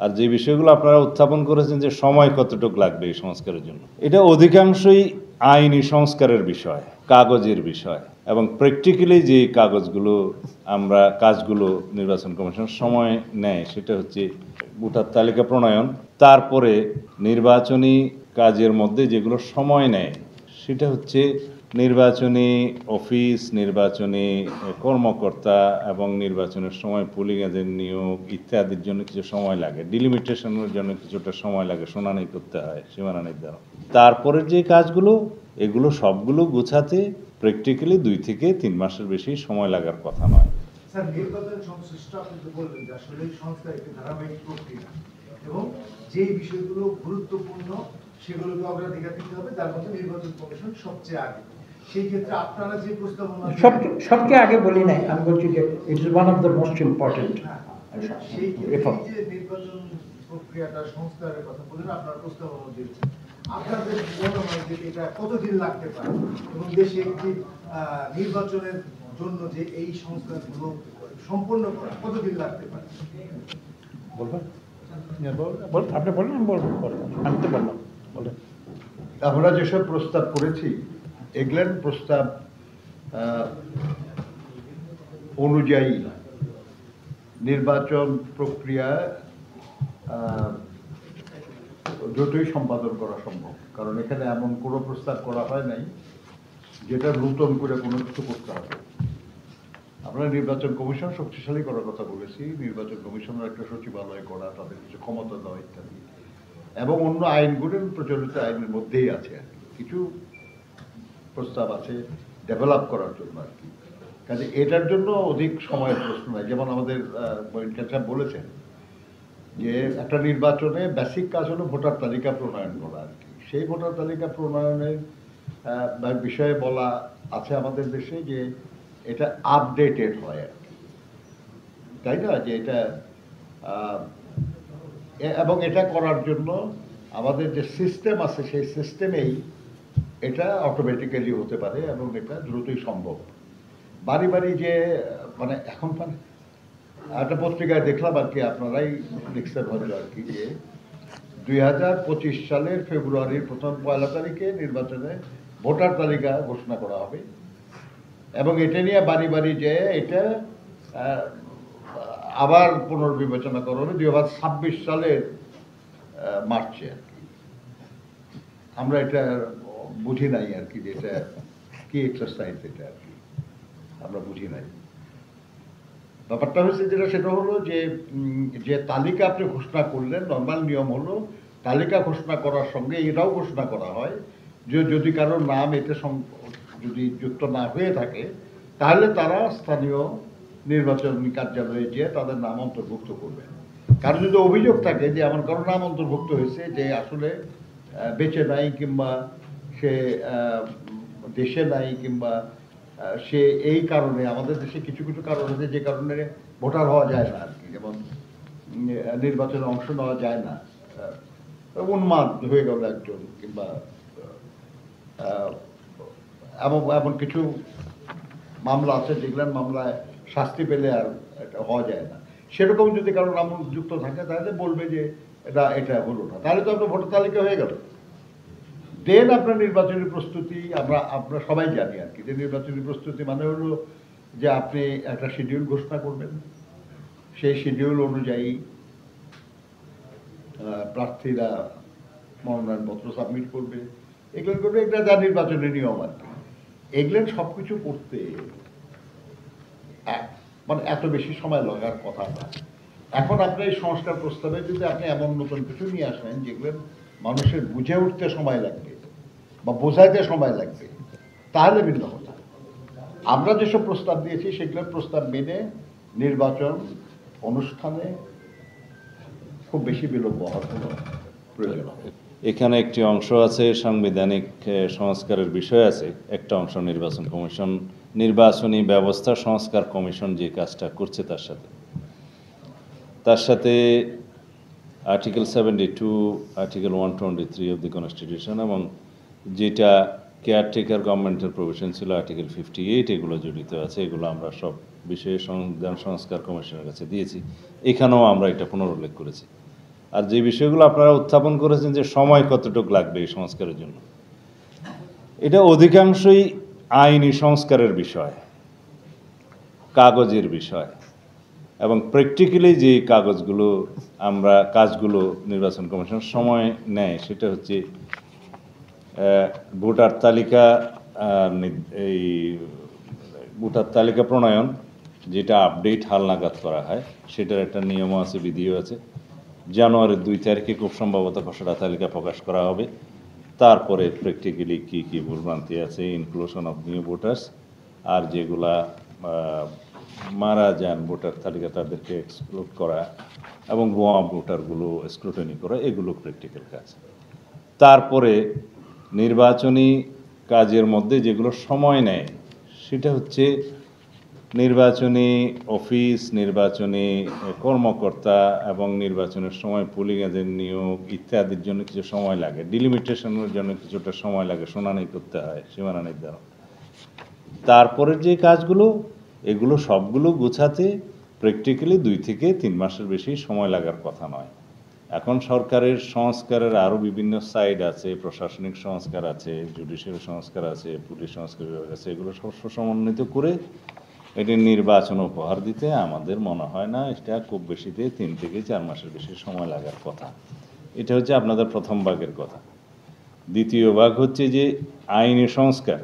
আর যে বিষয়গুলো আপনারা উত্থাপন করেছেন যে সময় কতটুকু লাগবে এই সংস্কারের জন্য, এটা অধিকাংশই আইনি সংস্কারের বিষয়, কাগজের বিষয়, এবং প্র্যাকটিক্যালি যে কাজগুলো নির্বাচন কমিশন সময় নেয় সেটা হচ্ছে ভোটার তালিকা প্রণয়ন, তারপরে নির্বাচনী কাজের মধ্যে যেগুলো সময় নেয় সেটা হচ্ছে নির্বাচনী অফিস, নির্বাচনী কর্মকর্তা এবং নির্বাচনের সময় পুলিং এজেন্ট নিয়োগ ইত্যাদির জন্য কিছু সময় লাগে, ডিলিমিটেশনের জন্য কিছুটা সময় লাগে, শুনানি করতে হয়, সীমানা নির্ধারণ। তারপরের যে কাজগুলো এগুলো সবগুলো গোছাতে প্র্যাকটিক্যালি 2 থেকে 3 মাসের বেশি সময় লাগার কথা নয়। স্যার, নির্বাচন সংশ্লিষ্ট আপনি তো বললেন যে আসলে এই সংস্কার একটি ধারাবাহিক প্রক্রিয়া এবং যে বিষয়গুলো গুরুত্বপূর্ণ সেগুলোকে অগ্রাধিকার দিতে হবে, তার মধ্যে নির্বাচন কমিশন সবচেয়ে আগে। সেই ক্ষেত্রে আপনারা যে প্রস্তাবনা সবচেয়ে আগে বলি নাই, আমি বলছি যে it is one of the most important. সেই ক্ষেত্রে যে নির্বাচন প্রক্রিয়াটা সংস্কারের কথা বললেন, আপনার প্রস্তাবনা দিয়েছেন, আপনাদের মনে হয় যে এটা কতদিন লাগতে পারে এবং দেশে একটি নির্বাচনের জন্য যে এই সংস্কারগুলো সম্পন্ন করা কতদিন লাগতে পারে? বলবেন? আপনি বললেন, আমি বলবো। আমি তো বললাম, বলেন। আমরা যেসব প্রস্তাব করেছি এগুলোর প্রস্তাব অনুযায়ী নির্বাচন প্রক্রিয়া দ্রুতই সম্পাদন করা সম্ভব, কারণ এখানে এমন কোনো প্রস্তাব করা হয় নাই যেটা নতুন করে কোনো কিছু করতে হবে। আমরা নির্বাচন কমিশন শক্তিশালী করার কথা বলেছি, নির্বাচন কমিশনের একটা সচিবালয় করা, তাদের কিছু ক্ষমতা দেওয়া ইত্যাদি, এবং অন্য আইনগুলো প্রচলিত আইনের মধ্যেই আছে আর কি, কিছু প্রস্তাব আছে ডেভেলপ করার জন্য আর কি। কাজে এটার জন্য অধিক সময়ের প্রশ্ন নাই। যেমন আমাদের সাহেব বলেছেন যে একটা নির্বাচনে বেসিক কাজ হলো ভোটার তালিকা প্রণয়ন করা আর কি। সেই ভোটার তালিকা প্রণয়নের বিষয়ে বলা আছে আমাদের দেশে যে এটা আপডেটেড হয় আর কি, তাই না? যে এটা এবং এটা করার জন্য আমাদের যে সিস্টেম আছে সেই সিস্টেমেই এটা অটোমেটিক্যালি হতে পারে এবং এটা দ্রুতই সম্ভব। বাড়ি বাড়ি যে মানে এখন মানে একটা পত্রিকায় দেখলাম আর কি, আপনারাই দেখছেন হয়তো আর কি, যে 2025 সালের ফেব্রুয়ারির প্রথম 1 তারিখে নির্বাচনে ভোটার তালিকা ঘোষণা করা হবে এবং এটা নিয়ে বাড়ি বাড়ি যে এটা আবার পুনর্বিবেচনা করা হবে 2026 সালের মার্চে আর কি। আমরা এটা বুঝি নাই আর কি, যে এটা কি এক্সারসাইজ, এটা আর কি আমরা বুঝি নাই। ব্যাপারটা হচ্ছে যেটা, সেটা হলো যে যে তালিকা আপনি ঘোষণা করলেন, নর্মাল নিয়ম হলো তালিকা ঘোষণা করার সঙ্গে এটাও ঘোষণা করা হয় যে যদি কারোর নাম এতে যদি যুক্ত না হয়ে থাকে তাহলে তারা স্থানীয় নির্বাচনী কার্যালয়ে যেয়ে তাদের নাম অন্তর্ভুক্ত করবে। কারো যদি অভিযোগ থাকে যে এমন কারো নাম অন্তর্ভুক্ত হয়েছে যে আসলে বেঁচে নাই, কিংবা সে দেশে নাই, কিংবা সে এই কারণে, আমাদের দেশে কিছু কিছু কারণ আছে যে কারণে ভোটার হওয়া যায় না আর কি, যেমন নির্বাচনে অংশ নেওয়া যায় না, উন্মাদ হয়ে গেল একজন, কিংবা এমন কিছু মামলা আছে যেগুলোর মামলায় শাস্তি পেলে আর এটা হওয়া যায় না। সেরকম যদি কারো নাম যুক্ত থাকে তাহলে বলবে যে এটা হলো না, তাহলে তো আপনার ভোটার তালিকা হয়ে গেল। দেন আপনার নির্বাচনী প্রস্তুতি, আমরা সবাই জানি আর কি, যে নির্বাচনী প্রস্তুতি মানে হলো যে আপনি একটা শিডিউল ঘোষণা করবেন, সেই শিডিউল অনুযায়ী প্রার্থীরা মনোনয়নপত্র সাবমিট করবে, এগুলো করবে, এটা যা নির্বাচনের নিয়ম আর কি। এগুলো সব কিছু করতে মানে এত বেশি সময় লাগার কথা না। এখন আপনি এই সংস্কার প্রস্তাবে যদি আপনি এমন নতুন কিছু নিয়ে আসেন যেগুলো মানুষের বুঝে উঠতে সময় লাগবে বা বোঝাইতে সময় লাগবে, তাহলে ভিন্ন কথা। আমরা যেসব প্রস্তাব দিয়েছি সেগুলোর প্রস্তাব মেনে নির্বাচন অনুষ্ঠানে খুব বেশি বিলম্ব হওয়ার কোনো প্রয়োজন হবে। এখানে একটি অংশ আছে সাংবিধানিক সংস্কারের বিষয় আছে, একটা অংশ নির্বাচন কমিশন, নির্বাচনী ব্যবস্থা সংস্কার কমিশন যে কাজটা করছে তার সাথে article 72, article 123 of the constitution এবং যেটা কেয়ারটেকার গভর্নমেন্টের প্রভিশন ছিল আর্টিকেল 58, এগুলো জড়িত আছে। এগুলো আমরা সব বিষয়ে সংবিধান সংস্কার কমিশনের কাছে দিয়েছি, এখানেও আমরা এটা পুনরুল্লেখ করেছি। আর যে বিষয়গুলো আপনারা উত্থাপন করেছেন যে সময় কতটুকু লাগবে এই সংস্কারের জন্য, এটা অধিকাংশই আইনি সংস্কারের বিষয়, কাগজের বিষয়, এবং প্র্যাকটিক্যালি যে কাজগুলো নির্বাচন কমিশন সময় নেয় সেটা হচ্ছে ভোটার তালিকা এই ভোটার তালিকা প্রণয়ন, যেটা আপডেট হালনাগাদ করা হয়, সেটার একটা নিয়ম আছে, বিধিও আছে। জানুয়ারির 2 তারিখে খুব সম্ভবত খসড়া তালিকা প্রকাশ করা হবে। তারপরে প্র্যাকটিক্যালি কী ভুলভ্রান্তি আছে, ইনক্লুশন অফ নিউ ভোটার্স, আর যেগুলা মারা যান ভোটার তালিকা তাদেরকে এক্সক্লুড করা, এবং ভুয়া ভোটারগুলো স্ক্রুটিনি করা, এগুলো প্র্যাকটিক্যাল কাজ। তারপরে নির্বাচনী কাজের মধ্যে যেগুলো সময় নেয় সেটা হচ্ছে নির্বাচনী অফিস, নির্বাচনী কর্মকর্তা এবং নির্বাচনের সময় পুলিং এজেন্ট নিয়োগ ইত্যাদির জন্য কিছু সময় লাগে, ডিলিমিটেশনের জন্য কিছুটা সময় লাগে, শুনানি করতে হয়, সীমানা নির্ধারণ। তারপরে যে কাজগুলো, এগুলো সবগুলো গোছাতে প্র্যাকটিক্যালি 2 থেকে 3 মাসের বেশি সময় লাগার কথা নয়। এখন সরকারের সংস্কারের আরও বিভিন্ন সাইড আছে, প্রশাসনিক সংস্কার আছে, জুডিশিয়াল সংস্কার আছে, পুলিশ সংস্কার বিভাগ আছে, এগুলো সব সমন্বিত করে এটি নির্বাচন উপহার দিতে আমাদের মনে হয় না এটা খুব বেশিতে 3 থেকে 4 মাসের বেশি সময় লাগার কথা। এটা হচ্ছে আপনাদের প্রথম ভাগের কথা। দ্বিতীয় ভাগ হচ্ছে যে আইনি সংস্কার।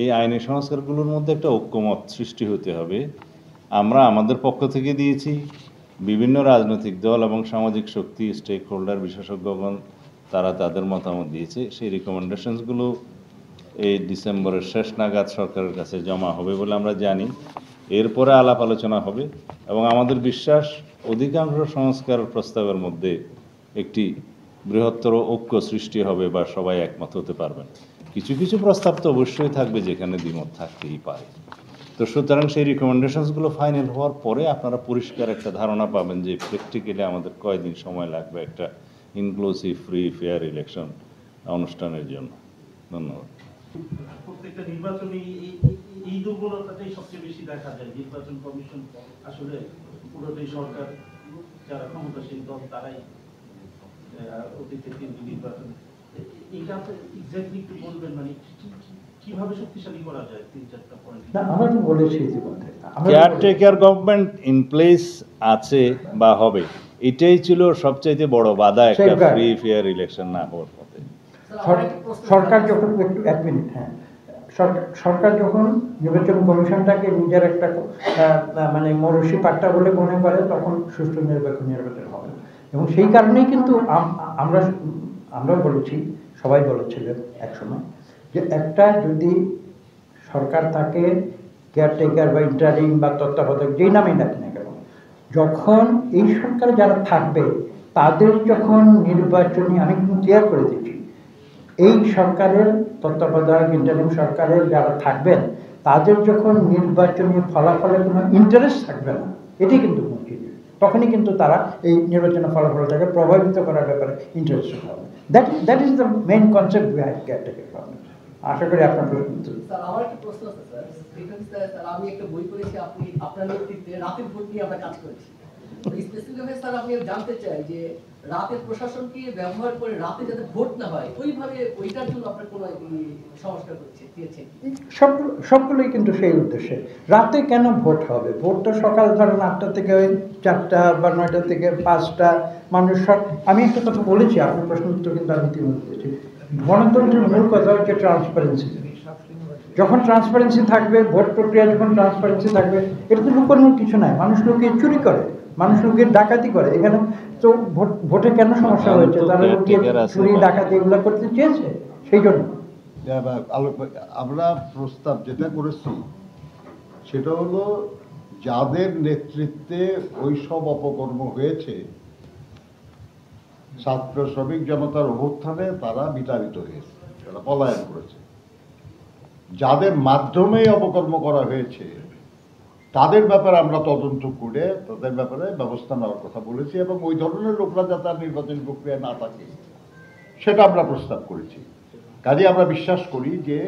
এই আইনি সংস্কারগুলোর মধ্যে একটা ঐক্যমত সৃষ্টি হতে হবে। আমরা আমাদের পক্ষ থেকে দিয়েছি, বিভিন্ন রাজনৈতিক দল এবং সামাজিক শক্তি, স্টেক হোল্ডার, বিশেষজ্ঞগণ তারা তাদের মতামত দিয়েছে। সেই রিকমেন্ডেশনসগুলো এই ডিসেম্বরের শেষ নাগাদ সরকারের কাছে জমা হবে বলে আমরা জানি। এরপরে আলাপ আলোচনা হবে এবং আমাদের বিশ্বাস অধিকাংশ সংস্কার প্রস্তাবের মধ্যে একটি বৃহত্তর ঐক্য সৃষ্টি হবে বা সবাই একমত হতে পারবেন। কিছু কিছু প্রস্তাব তো অবশ্যই থাকবে যেখানে দ্বিমত থাকতেই পারে। তো সুতরাং সেই রিকমেন্ডেশনসগুলো ফাইনাল হওয়ার পরে আপনারা পরিষ্কার একটা ধারণা পাবেন যে প্র্যাকটিক্যালি আমাদের কয়দিন সময় লাগবে একটা ইনক্লুসিভ, ফ্রি, ফেয়ার ইলেকশন অনুষ্ঠানের জন্য। ধন্যবাদ। প্রত্যেকটা নির্বাচনে এই দুর্বলতাটাই সবচেয়ে বেশি দেখা যায়। নির্বাচন কমিশন আসলে পুরোটাই সরকার, যারা ক্ষমতাসীন দল তারাই অতীতে তিনটি নির্বাচন, এইটা এক্স্যাক্টলি একটু বলবেন, মানে কিভাবে শক্তিশালী করা যায় 3-4টা পয়েন্ট? না, আমরা তো বলেছি ইতিমধ্যে কেয়ারটেকার গভর্নমেন্ট ইন প্লেস আছে বা হবে, এটাই ছিল সবচাইতে বড় বাধা একটা ফ্রি ফেয়ার ইলেকশন না হওয়ার পথে। সরকার যখন একটু 1 মিনিট, হ্যাঁ, সরকার যখন নির্বাচন কমিশনটাকে নিজের একটা মানে মরসি পাট্টা বলে মনে করে, তখন সুষ্ঠু নির্বাচন হবে। এবং সেই কারণেই কিন্তু আমরা বলেছি, সবাই বলেছিলেন একসময়, যে একটা যদি সরকার থাকে, কেয়ারটেকার বা ইন্টারিম বা তত্ত্বাবধায়ক যেই নামেই ডাকি না কেন, যখন এই সরকার যারা থাকবে তাদের যখন নির্বাচনী, আমি কিন্তু ক্লিয়ার করে দিচ্ছি, এই সরকারের তত্ত্বাবধায়ক ইন্টারিম সরকারের যারা থাকবেন তাদের যখন নির্বাচনী ফলাফলে কোনো ইন্টারেস্ট থাকবে না, এটি কিন্তু মুশকিল। তখনই কিন্তু তারা এই নির্বাচনের ফলাফলটাকে প্রভাবিত করার ব্যাপারে ইন্টারেস্টেড হবে। That is the main concept behind caretaker government. আশা করি আপনার প্রশ্ন। স্যার, আমার একটা প্রশ্ন আছে স্যার। স্যার, আমি একটা বই পড়েছি, আপনার নেতৃত্বে রাতের ভোট নিয়ে আমরা কাজ করেছি। স্পেসিফিকভাবে স্যার আমি জানতে চাই যে রাতের প্রশাসনকে ব্যবহার করে রাতে যাতে ভোট না হয়, ওইভাবে ওইটার জন্য আপনার কোনো সংস্কার দিয়েছেন? সবগুলোই কিন্তু সেই উদ্দেশ্যে। রাতে কেন ভোট হবে? ভোটটা সকাল ধরেন 8টা থেকে 4টা বা 9টা থেকে 5টা। মানুষ আমি একটা কথা বলেছি, আপনার প্রশ্ন উত্তর কিন্তু আমি ইতিমধ্যে দিয়েছি। গণতন্ত্রের মূল কথা হচ্ছে ট্রান্সপারেন্সি। যখন ট্রান্সপারেন্সি থাকবে, ভোট প্রক্রিয়া যখন ট্রান্সপারেন্সি থাকবে, এটা তো লুকানোর কিছু নাই। মানুষ লুকিয়ে চুরি করে, মানুষ লুকিয়ে ডাকাতি করে। এখানে তো ভোটে কেন সমস্যা হয়েছে? তারা লুকিয়ে চুরি ডাকাতি এগুলো করতে চেয়েছে, সেই জন্য। আমরা প্রস্তাব যেটা করেছি সেটা হলো, যাদের নেতৃত্বে ওই সব অপকর্ম হয়েছে, ছাত্র শ্রমিক জনতার অভ্যুত্থানে তারা বিতাড়িত হয়েছে, তারা পলায়ন করেছে। যাদের মাধ্যমে অপকর্ম করা হয়েছে তাদের ব্যাপারে আমরা তদন্ত করে তাদের ব্যাপারে ব্যবস্থা নেওয়ার কথা বলেছি, এবং ওই ধরনের লোকরা যাতে আর নির্বাচনী প্রক্রিয়া না থাকে সেটা আমরা প্রস্তাব করেছি। কাজে আমরা বিশ্বাস করি যে,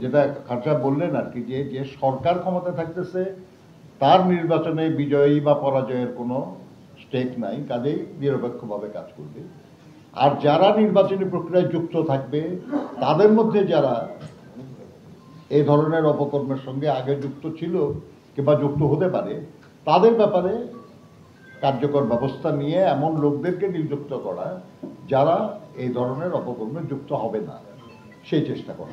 যেটা খারজা বললেন আর কি, যে সরকার ক্ষমতা থাকতেছে তার নির্বাচনে বিজয়ী বা পরাজয়ের কোনো স্টেক নাই, কাজেই নিরপেক্ষভাবে কাজ করবে। আর যারা নির্বাচনী প্রক্রিয়ায় যুক্ত থাকবে তাদের মধ্যে যারা এই ধরনের অপকর্মের সঙ্গে আগে যুক্ত ছিল কিংবা যুক্ত হতে পারে তাদের ব্যাপারে কার্যকর ব্যবস্থা নিয়ে এমন লোকদেরকে নিযুক্ত করা যারা এই ধরনের অপকর্মে যুক্ত হবে না, সেই চেষ্টা করা।